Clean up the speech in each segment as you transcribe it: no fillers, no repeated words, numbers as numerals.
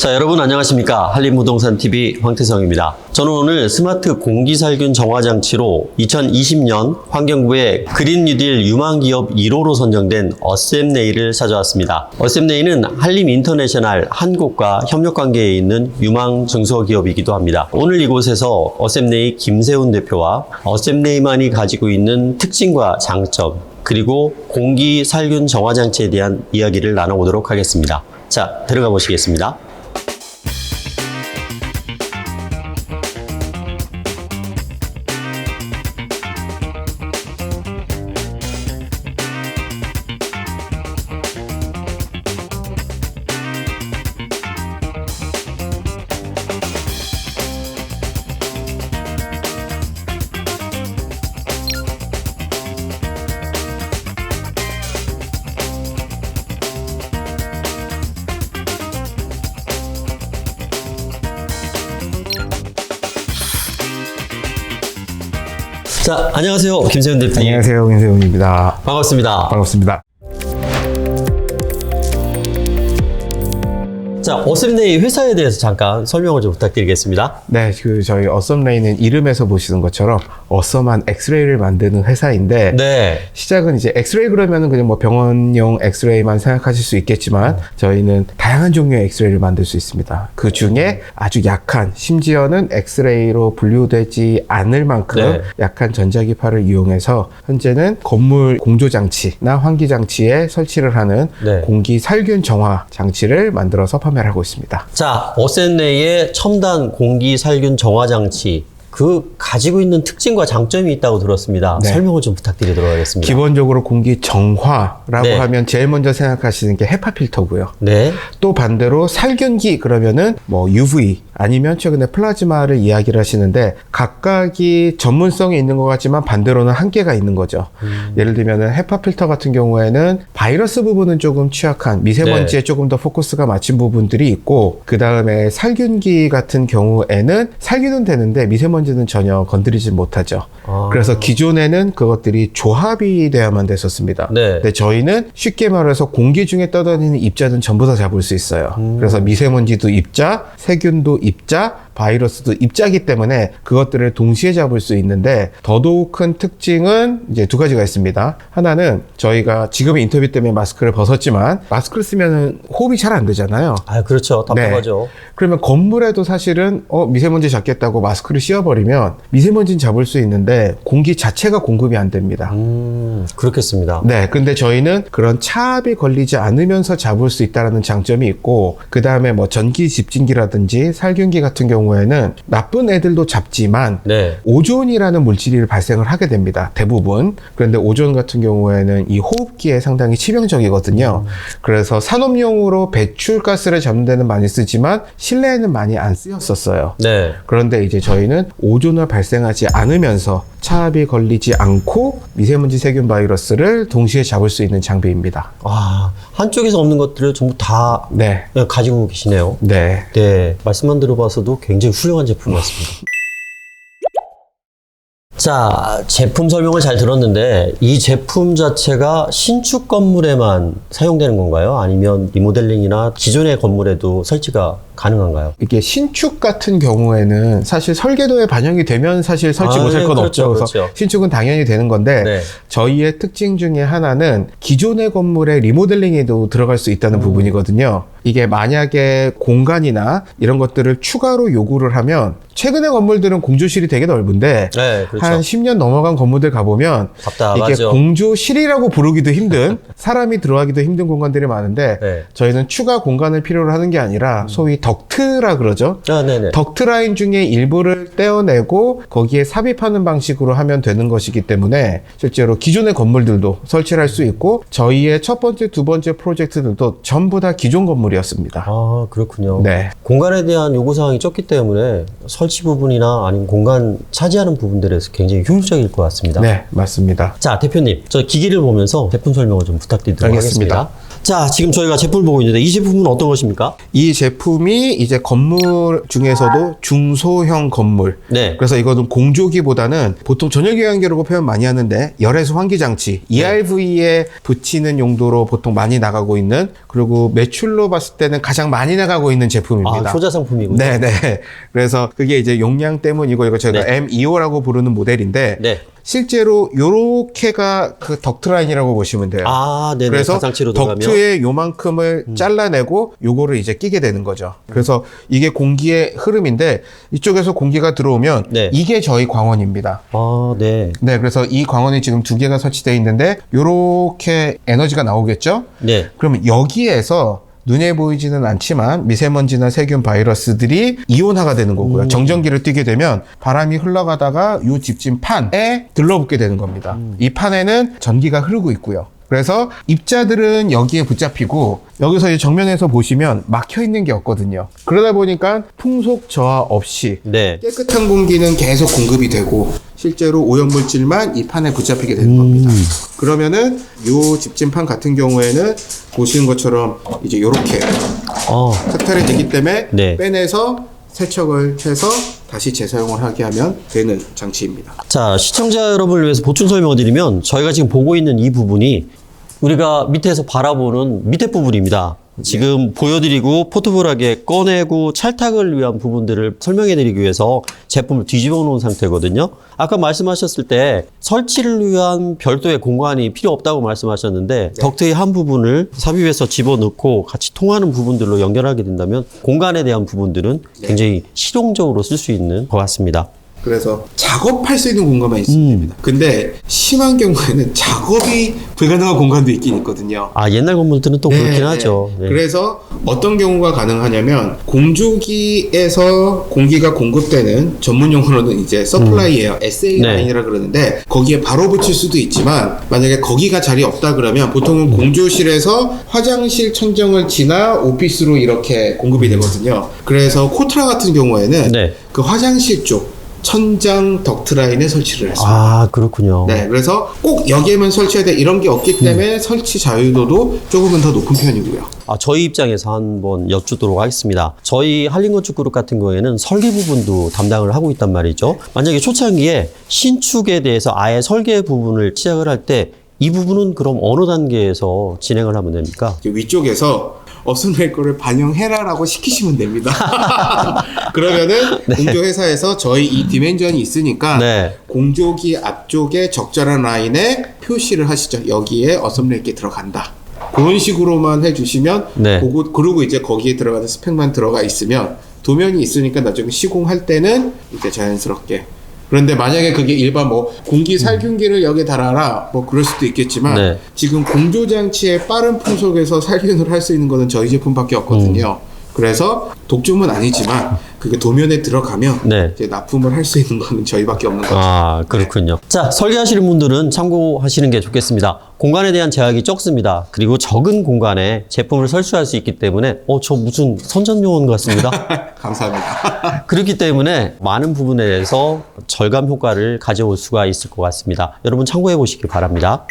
자, 여러분 안녕하십니까? 한림부동산TV 황태성입니다. 저는 오늘 스마트 공기살균 정화장치로 2020년 환경부의 그린 뉴딜 유망기업 1호로 선정된 어셈네일을 찾아왔습니다. 어셈네일은 한림인터내셔널 한국과 협력관계에 있는 유망 중소기업이기도 합니다. 오늘 이곳에서 어셈네일 김세훈 대표와 어셈네일만이 가지고 있는 특징과 장점, 그리고 공기살균 정화장치에 대한 이야기를 나눠보도록 하겠습니다. 자, 들어가 보시겠습니다. 자, 안녕하세요. 김세훈 대표님. 안녕하세요. 김세훈입니다. 반갑습니다. 반갑습니다. 자, 어셈네일 회사에 대해서 잠깐 설명을 좀 부탁드리겠습니다. 네, 저희 어썸레이는 이름에서 보시는 것처럼 어썸한 엑스레이를 만드는 회사인데, 네. 시작은 이제 엑스레이 그러면은 그냥 뭐 병원용 엑스레이만 생각하실 수 있겠지만, 저희는 다양한 종류의 엑스레이를 만들 수 있습니다. 그 중에 아주 약한, 심지어는 엑스레이로 분류되지 않을 만큼 네. 약한 전자기파를 이용해서 현재는 건물 공조장치나 환기장치에 설치를 하는 네. 공기 살균 정화 장치를 만들어서 판매를 하고 있습니다. 자, 어셈네일의 첨단 공기 살균 정화 장치, 그 가지고 있는 특징과 장점이 있다고 들었습니다. 네. 설명을 좀 부탁드리도록 하겠습니다. 기본적으로 공기 정화라고 네. 하면 제일 먼저 생각하시는 게 헤파 필터고요. 네. 또 반대로 살균기 그러면은 뭐 UV 아니면 최근에 플라즈마를 이야기를 하시는데, 각각이 전문성이 있는 것 같지만 반대로는 한계가 있는 거죠. 예를 들면은 헤파 필터 같은 경우에는 바이러스 부분은 조금 취약한, 미세먼지에 네. 조금 더 포커스가 맞춘 부분들이 있고, 그 다음에 살균기 같은 경우에는 살균은 되는데 미세먼지는 전혀 건드리지 못하죠. 그래서 기존에는 그것들이 조합이 돼야만 됐었습니다. 네. 근데 저희는 쉽게 말해서 공기 중에 떠다니는 입자는 전부 다 잡을 수 있어요. 그래서 미세먼지도 입자, 세균도 입자, 바이러스도 입자이기 때문에 그것들을 동시에 잡을 수 있는데, 더더욱 큰 특징은 이제 두 가지가 있습니다. 하나는 저희가 지금 인터뷰 때문에 마스크를 벗었지만, 마스크를 쓰면 호흡이 잘 안 되잖아요. 아, 그렇죠. 답답하죠. 그러면 건물에도 사실은 미세먼지 잡겠다고 마스크를 씌워버리면 미세먼지는 잡을 수 있는데 공기 자체가 공급이 안 됩니다. 그렇겠습니다. 네, 근데 저희는 그런 차압이 걸리지 않으면서 잡을 수 있다는 장점이 있고, 그 다음에 뭐 전기 집진기라든지 살균기 같은 경우에는 나쁜 애들도 잡지만 네. 오존이라는 물질이 발생을 하게 됩니다. 대부분. 그런데 오존 같은 경우에는 이 호흡기에 상당히 치명적이거든요. 그래서 산업용으로 배출가스를 잡는 데는 많이 쓰지만 실내에는 많이 안 쓰였었어요. 네. 그런데 이제 저희는 오존을 발생하지 않으면서 차압이 걸리지 않고 미세먼지, 세균, 바이러스를 동시에 잡을 수 있는 장비입니다. 아, 한쪽에서 없는 것들을 전부 다 네. 가지고 계시네요. 네. 네. 말씀만 들어봐서도 굉장히 훌륭한 제품 같습니다. 자, 제품 설명을 잘 들었는데 이 제품 자체가 신축 건물에만 사용되는 건가요? 아니면 리모델링이나 기존의 건물에도 설치가 가능한가요? 이게 신축 같은 경우에는 사실 설계도에 반영이 되면 사실 설치 못할 네, 건 그렇죠, 없죠. 그래서 그렇죠. 신축은 당연히 되는 건데, 네. 저희의 특징 중에 하나는 기존의 건물의 리모델링에도 들어갈 수 있다는 부분이거든요. 이게 만약에 공간이나 이런 것들을 추가로 요구를 하면, 최근의 건물들은 공조실이 되게 넓은데 네, 그렇죠. 한 10년 넘어간 건물들 가보면 답답하죠. 이게 공조실이라고 부르기도 힘든 사람이 들어가기도 힘든 공간들이 많은데, 네. 저희는 추가 공간을 필요로 하는 게 아니라 소위 덕트라 그러죠. 아, 네네. 덕트 라인 중에 일부를 떼어내고 거기에 삽입하는 방식으로 하면 되는 것이기 때문에 실제로 기존의 건물들도 설치를 할 수 있고, 저희의 첫 번째, 두 번째 프로젝트들도 전부 다 기존 건물이었습니다. 아, 그렇군요. 네. 공간에 대한 요구사항이 적기 때문에 설치 부분이나 아니면 공간 차지하는 부분들에서 굉장히 효율적일 것 같습니다. 네, 맞습니다. 자, 대표님, 저 기기를 보면서 제품 설명을 좀 부탁드리도록 알겠습니다. 하겠습니다. 자, 지금 저희가 제품을 보고 있는데 이 제품은 어떤 것입니까? 이 제품이 이제 건물 중에서도 중소형 건물. 네. 그래서 이거는 공조기보다는 보통 전열기관기라고 표현 많이 하는데 열외수 환기장치 ERV에 붙이는 용도로 보통 많이 나가고 있는, 그리고 매출로 봤을 때는 가장 많이 나가고 있는 제품입니다. 아, 효자 상품이군요. 네네. 그래서 그게 이제 용량 때문이고, 이거 저희가 네. M25라고 부르는 모델인데 네. 실제로 요렇게가 그 덕트 라인이라고 보시면 돼요. 아, 네네. 그래서 가상치로 들어가면. 덕트의 요만큼을 잘라내고 요거를 이제 끼게 되는 거죠. 그래서 이게 공기의 흐름인데, 이쪽에서 공기가 들어오면 네. 이게 저희 광원입니다. 아, 네. 네, 그래서 이 광원이 지금 두 개가 설치되어 있는데 요렇게 에너지가 나오겠죠? 네. 그러면 여기에서 눈에 보이지는 않지만 미세먼지나 세균, 바이러스들이 이온화가 되는 거고요. 정전기를 띄게 되면 바람이 흘러가다가 이 집진 판에 들러붙게 되는 겁니다. 이 판에는 전기가 흐르고 있고요. 그래서 입자들은 여기에 붙잡히고, 여기서 이 정면에서 보시면 막혀 있는 게 없거든요. 그러다 보니까 풍속 저하 없이 네. 깨끗한 공기는 계속 공급이 되고, 실제로 오염물질만 이 판에 붙잡히게 되는 겁니다. 그러면은 요 집진판 같은 경우에는 보시는 것처럼 이제 요렇게 색탈이 되기 때문에 네. 빼내서 세척을 해서 다시 재사용을 하게 하면 되는 장치입니다. 자, 시청자 여러분을 위해서 보충 설명을 드리면 저희가 지금 보고 있는 이 부분이 우리가 밑에서 바라보는 밑에 부분입니다. 지금 보여드리고 포트볼하게 꺼내고 찰탁을 위한 부분들을 설명해드리기 위해서 제품을 뒤집어 놓은 상태거든요. 아까 말씀하셨을 때 설치를 위한 별도의 공간이 필요 없다고 말씀하셨는데 덕트의 한 부분을 삽입해서 집어넣고 같이 통하는 부분들로 연결하게 된다면 공간에 대한 부분들은 굉장히 실용적으로 쓸 수 있는 것 같습니다. 그래서 작업할 수 있는 공간만 있으면 됩니다. 근데 심한 경우에는 작업이 불가능한 공간도 있긴 있거든요. 아, 옛날 건물들은 또 그렇긴 하죠. 네. 그래서 어떤 경우가 가능하냐면, 공조기에서 공기가 공급되는 전문 용어로는 이제 서플라이 에어, SA 네. 라인이라 그러는데, 거기에 바로 붙일 수도 있지만 만약에 거기가 자리 없다 그러면 보통은 공조실에서 화장실 천정을 지나 오피스로 이렇게 공급이 되거든요. 그래서 코트라 같은 경우에는 네. 그 화장실 쪽 천장 덕트 라인에 설치를 했습니다. 아, 그렇군요. 네, 그래서 꼭 여기에만 설치해야 돼 이런 게 없기 때문에 설치 자유도도 조금은 더 높은 편이고요. 아, 저희 입장에서 한번 여쭙도록 하겠습니다. 저희 한림건축그룹 같은 경우에는 설계 부분도 담당을 하고 있단 말이죠. 만약에 초창기에 신축에 대해서 아예 설계 부분을 시작을 할 때 이 부분은 그럼 어느 단계에서 진행을 하면 됩니까? 위쪽에서 없으면 거를 반영해라라고 시키시면 됩니다. 그러면은 공조회사에서 저희 이 디멘전이 있으니까 네. 공조기 앞쪽에 적절한 라인에 표시를 하시죠. 여기에 어썸레이크 들어간다. 그런 식으로만 해주시면 네. 그리고 이제 거기에 들어가는 스펙만 들어가 있으면 도면이 있으니까 나중에 시공할 때는 이제 자연스럽게. 그런데 만약에 그게 일반 뭐 공기 살균기를 여기에 달아라 뭐 그럴 수도 있겠지만 네. 지금 공조장치의 빠른 풍속에서 살균을 할 수 있는 거는 저희 제품밖에 없거든요. 그래서 독점은 아니지만 그게 도면에 들어가면 네. 이제 납품을 할 수 있는 거는 저희밖에 없는 거죠. 아, 그렇군요. 자, 설계하시는 분들은 참고하시는 게 좋겠습니다. 공간에 대한 제약이 적습니다. 그리고 적은 공간에 제품을 설치할 수 있기 때문에 저 무슨 선전요원 같습니다. 감사합니다. 그렇기 때문에 많은 부분에 대해서 절감 효과를 가져올 수가 있을 것 같습니다. 여러분 참고해 보시기 바랍니다.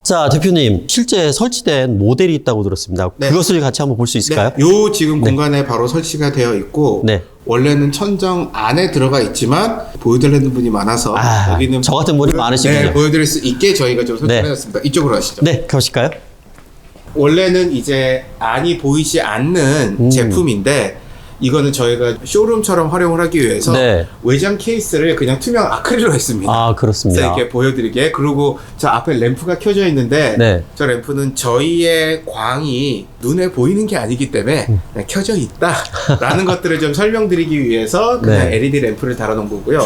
자, 대표님, 실제 설치된 모델이 있다고 들었습니다. 네. 그것을 같이 한번 볼 수 있을까요? 네, 요 지금 공간에 바로 설치가 되어 있고 네. 원래는 천정 안에 들어가 있지만 보여드리는 분이 많아서 아, 여기는 저 같은 분이 많으시군요. 네, 보여드릴 수 있게 저희가 좀 네. 설치해놨습니다. 이쪽으로 가시죠. 네, 그러실까요? 원래는 이제 안이 보이지 않는 제품인데 이거는 저희가 쇼룸처럼 활용을 하기 위해서 네. 외장 케이스를 그냥 투명 아크릴로 했습니다. 아, 그렇습니다. 그래서 이렇게 보여드리게. 그리고 저 앞에 램프가 켜져 있는데 네. 저 램프는 저희의 광이 눈에 보이는 게 아니기 때문에 그냥 켜져 있다라는 것들을 좀 설명드리기 위해서 그냥 네. LED 램프를 달아놓은 거고요.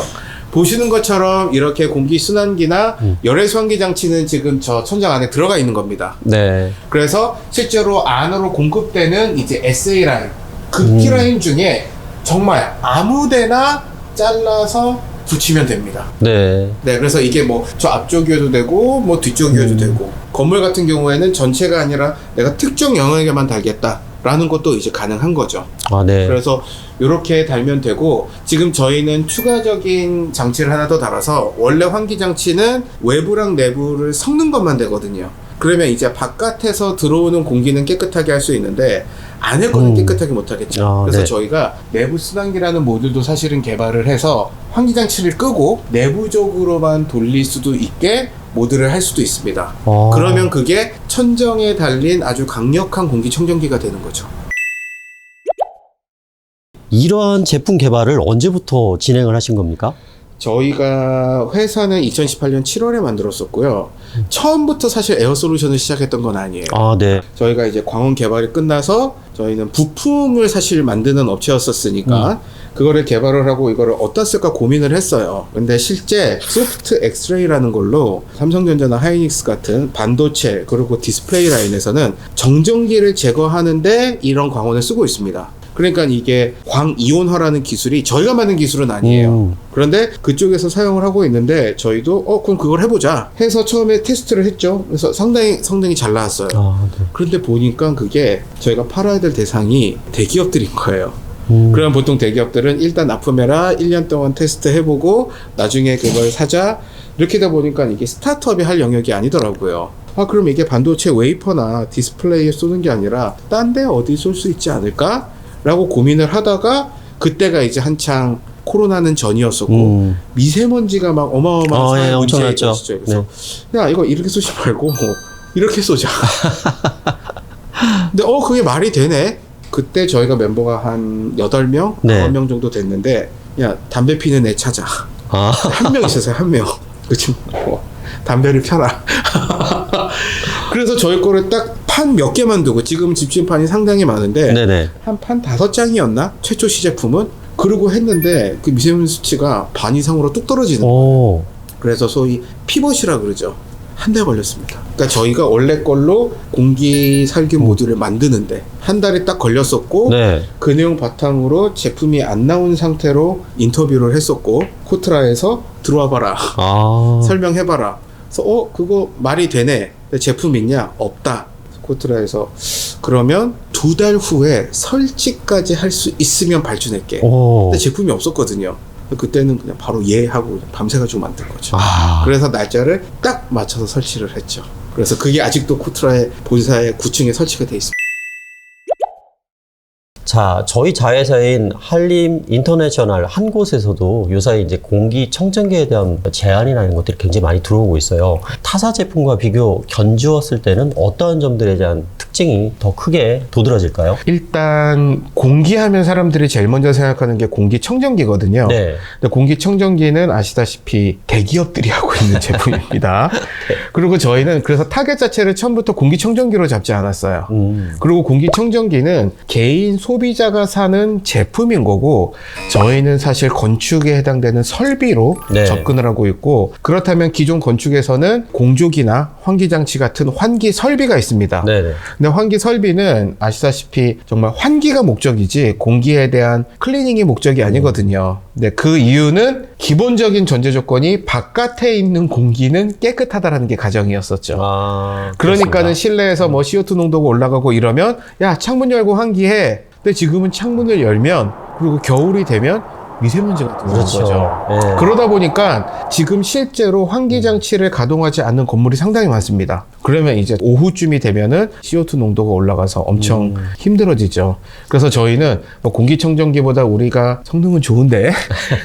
보시는 것처럼 이렇게 공기 순환기나 열외수 환기 장치는 지금 저 천장 안에 들어가 있는 겁니다. 네. 그래서 실제로 안으로 공급되는 이제 SA 라인, 급기 라인 중에 정말 아무데나 잘라서 붙이면 됩니다. 네. 네, 그래서 이게 뭐 저 앞쪽이어도 되고 뭐 뒤쪽이어도 되고, 건물 같은 경우에는 전체가 아니라 내가 특정 영역에만 달겠다라는 것도 이제 가능한 거죠. 아, 네. 그래서 이렇게 달면 되고, 지금 저희는 추가적인 장치를 하나 더 달아서 원래 환기 장치는 외부랑 내부를 섞는 것만 되거든요. 그러면 이제 바깥에서 들어오는 공기는 깨끗하게 할 수 있는데 안에 거는 깨끗하게 못 하겠죠. 그래서 네. 저희가 내부 순환기라는 모듈도 사실은 개발을 해서 환기장치를 끄고 내부적으로만 돌릴 수도 있게 모드를 할 수도 있습니다. 그러면 그게 천정에 달린 아주 강력한 공기청정기가 되는 거죠. 이러한 제품 개발을 언제부터 진행을 하신 겁니까? 저희가 회사는 2018년 7월에 만들었었고요. 처음부터 사실 에어솔루션을 시작했던 건 아니에요. 아, 네. 저희가 이제 광원 개발이 끝나서 저희는 부품을 사실 만드는 업체였었으니까 그거를 개발을 하고 이거를 어디다 쓸까 고민을 했어요. 근데 실제 소프트 엑스레이라는 걸로 삼성전자나 하이닉스 같은 반도체 그리고 디스플레이 라인에서는 정전기를 제거하는데 이런 광원을 쓰고 있습니다. 그러니까 이게 광이온화라는 기술이 저희가 만든 기술은 아니에요. 그런데 그쪽에서 사용을 하고 있는데 저희도 그럼 그걸 해보자 해서 처음에 테스트를 했죠. 그래서 상당히 잘 나왔어요. 네. 그런데 보니까 그게 저희가 팔아야 될 대상이 대기업들인 거예요. 그럼 보통 대기업들은 일단 납품해라 1년 동안 테스트 해보고 나중에 그걸 사자 이렇게 되다 보니까 이게 스타트업이 할 영역이 아니더라고요. 그럼 이게 반도체 웨이퍼나 디스플레이에 쏘는 게 아니라 딴 데 어디 쏠 수 있지 않을까? 라고 고민을 하다가 그때가 이제 한창 코로나는 전이었었고 미세먼지가 막 어마어마한 엄청났죠. 그래서 야 이거 이렇게 쏘지 말고 이렇게 쏘자. 근데 그게 말이 되네. 그때 저희가 멤버가 한 8명, 9명 정도 됐는데 야 담배 피는 애 찾아. 한 명 있었어요. 한 명. 그 친구 담배를 펴라. 그래서 저희 거를 딱 판 몇 개만 두고 지금 집진판이 상당히 많은데 한 판 5장이었나? 최초 시제품은? 그러고 했는데 그 미세먼지 수치가 반 이상으로 뚝 떨어지는 거예요. 그래서 소위 피벗이라 그러죠. 한 달 걸렸습니다. 그러니까 저희가 원래 걸로 공기 살균 모듈을 만드는데 한 달이 딱 걸렸었고 그 내용 바탕으로 제품이 안 나온 상태로 인터뷰를 했었고 코트라에서 들어와 봐라. 설명해봐라. 그래서 그거 말이 되네. 근데 제품 있냐? 없다. 코트라에서 그러면 2달 후에 설치까지 할 수 있으면 발주낼게. 근데 제품이 없었거든요. 그때는 그냥 바로 하고 밤새가지고 만든 거죠. 그래서 날짜를 딱 맞춰서 설치를 했죠. 그래서 그게 아직도 코트라의 본사의 9층에 설치가 돼 있습니다. 자, 저희 자회사인 한림 인터내셔널 한 곳에서도 요사이 이제 공기 청정기에 대한 제안이라는 것들이 굉장히 많이 들어오고 있어요. 타사 제품과 비교 견주었을 때는 어떠한 점들에 대한 특징이 더 크게 도드라질까요? 일단 공기하면 사람들이 제일 먼저 생각하는 게 공기청정기거든요. 근데 공기청정기는 아시다시피 대기업들이 하고 있는 제품입니다. 그리고 저희는 그래서 타겟 자체를 처음부터 공기청정기로 잡지 않았어요. 그리고 공기청정기는 개인 소비자가 사는 제품인 거고 저희는 사실 건축에 해당되는 설비로 접근을 하고 있고 그렇다면 기존 건축에서는 공조기나 환기장치 같은 환기 설비가 있습니다. 근데 환기 설비는 아시다시피 정말 환기가 목적이지 공기에 대한 클리닝이 목적이 아니거든요. 근데 그 이유는 기본적인 전제 조건이 바깥에 있는 공기는 깨끗하다라는 게 가정이었었죠. 그러니까는 실내에서 뭐 CO2 농도가 올라가고 이러면 야 창문 열고 환기해. 근데 지금은 창문을 열면 그리고 겨울이 되면 미세먼지가 들어오는 거죠. 그러다 보니까 지금 실제로 환기장치를 가동하지 않는 건물이 상당히 많습니다. 그러면 이제 오후쯤이 되면은 CO2 농도가 올라가서 엄청 힘들어지죠. 그래서 저희는 뭐 공기청정기보다 우리가 성능은 좋은데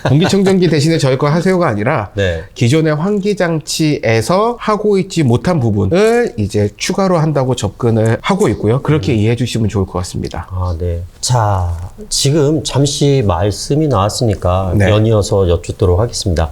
공기청정기 대신에 저희 거 하세요가 아니라 기존의 환기장치에서 하고 있지 못한 부분을 이제 추가로 한다고 접근을 하고 있고요. 그렇게 이해해 주시면 좋을 것 같습니다. 자, 지금 잠시 말씀이 나왔으니까 연이어서 여쭙도록 하겠습니다.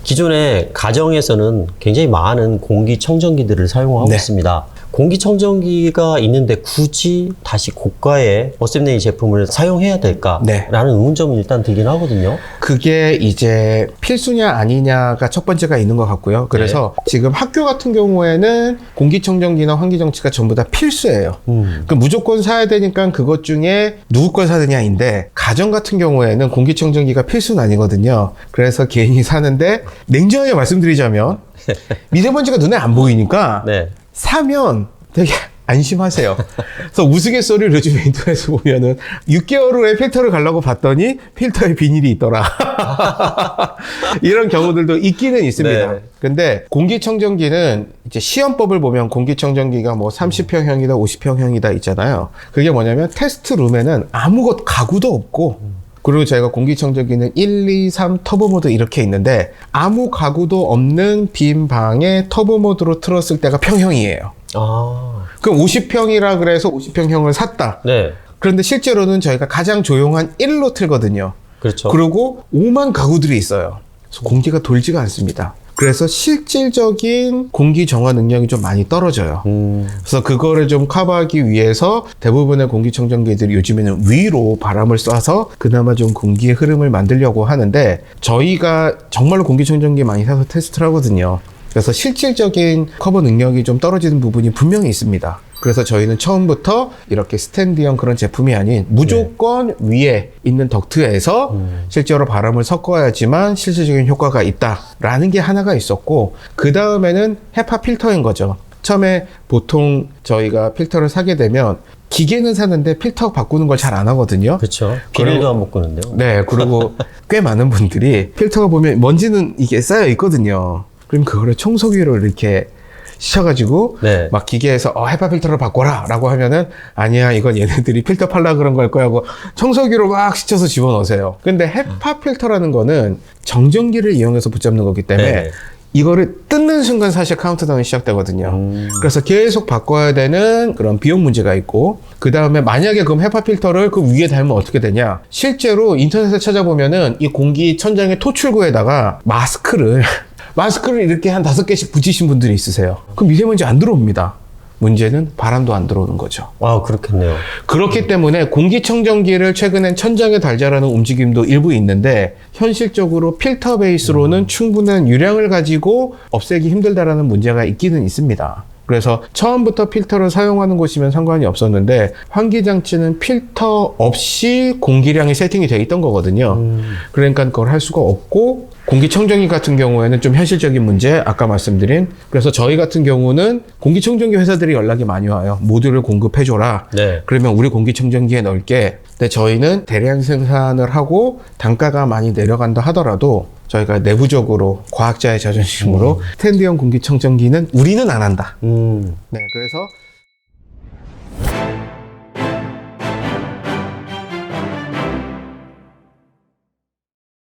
기존의 가정에서는 굉장히 많은 공기청정기들을 사용하고 있습니다. 공기청정기가 있는데 굳이 다시 고가의 어셈네이 제품을 사용해야 될까라는 의문점이 일단 들긴 하거든요. 그게 이제 필수냐 아니냐가 첫 번째가 있는 것 같고요. 그래서 지금 학교 같은 경우에는 공기청정기나 환기장치가 전부 다 필수예요. 그럼 무조건 사야 되니까 그것 중에 누구 걸 사느냐인데 가정 같은 경우에는 공기청정기가 필수는 아니거든요. 그래서 개인이 사는데 냉정하게 말씀드리자면 미세먼지가 눈에 안 보이니까 사면 되게 안심하세요. 그래서 우스갯소리를 요즘 인터넷에 보면은 6개월 후에 필터를 가려고 봤더니 필터에 비닐이 있더라. 이런 경우들도 있기는 있습니다. 네. 근데 공기청정기는 이제 시험법을 보면 공기청정기가 뭐 30평형이다, 50평형이다 있잖아요. 그게 뭐냐면 테스트룸에는 아무것 가구도 없고 그리고 저희가 공기청정기는 1, 2, 3 터보 모드 이렇게 있는데 아무 가구도 없는 빈 방에 터보 모드로 틀었을 때가 평형이에요. 아. 그럼 50평이라 그래서 50평형을 샀다. 네. 그런데 실제로는 저희가 가장 조용한 1로 틀거든요. 그렇죠. 그리고 5만 가구들이 있어요. 그래서 공기가 돌지가 않습니다. 그래서 실질적인 공기 정화 능력이 좀 많이 떨어져요. 그래서 그거를 좀 커버하기 위해서 대부분의 공기청정기들이 요즘에는 위로 바람을 쏴서 그나마 좀 공기의 흐름을 만들려고 하는데 저희가 정말로 공기청정기 많이 사서 테스트를 하거든요. 그래서 실질적인 커버 능력이 좀 떨어지는 부분이 분명히 있습니다. 그래서 저희는 처음부터 이렇게 스탠드형 그런 제품이 아닌 무조건 위에 있는 덕트에서 실제로 바람을 섞어야지만 실질적인 효과가 있다라는 게 하나가 있었고 그 다음에는 헤파 필터인 거죠. 처음에 보통 저희가 필터를 사게 되면 기계는 사는데 필터 바꾸는 걸 잘 안 하거든요. 그렇죠. 비닐도 안 묶는데요. 네, 그리고 꽤 많은 분들이 필터가 보면 먼지는 이게 쌓여 있거든요. 그럼 그거를 청소기로 이렇게 씻어가지고 네. 막 기계에서 헤파 필터를 바꿔라 라고 하면은 아니야 이건 얘네들이 필터 팔라 그런 걸 거야 하고 청소기로 막 씻어서 집어넣으세요. 근데 헤파 필터라는 거는 정전기를 이용해서 붙잡는 거기 때문에 네. 이거를 뜯는 순간 사실 카운트다운이 시작되거든요. 그래서 계속 바꿔야 되는 그런 비용 문제가 있고 그 다음에 만약에 그럼 헤파 필터를 그 위에 달면 어떻게 되냐. 실제로 인터넷에 찾아보면은 이 공기천장의 토출구에다가 마스크를 이렇게 한 5개씩 붙이신 분들이 있으세요. 그럼 미세먼지 안 들어옵니다. 문제는 바람도 안 들어오는 거죠. 아, 그렇겠네요. 그렇기 때문에 공기청정기를 최근엔 천장에 달자라는 움직임도 일부 있는데 현실적으로 필터 베이스로는 충분한 유량을 가지고 없애기 힘들다라는 문제가 있기는 있습니다. 그래서 처음부터 필터를 사용하는 곳이면 상관이 없었는데 환기장치는 필터 없이 공기량이 세팅이 돼 있던 거거든요. 그러니까 그걸 할 수가 없고 공기청정기 같은 경우에는 좀 현실적인 문제 아까 말씀드린 그래서 저희 같은 경우는 공기청정기 회사들이 연락이 많이 와요. 모듈을 공급해줘라. 네. 그러면 우리 공기청정기에 넣을게. 근데 저희는 대량 생산을 하고 단가가 많이 내려간다 하더라도 저희가 내부적으로 과학자의 자존심으로 스탠드형 공기청정기는 우리는 안 한다. 네, 그래서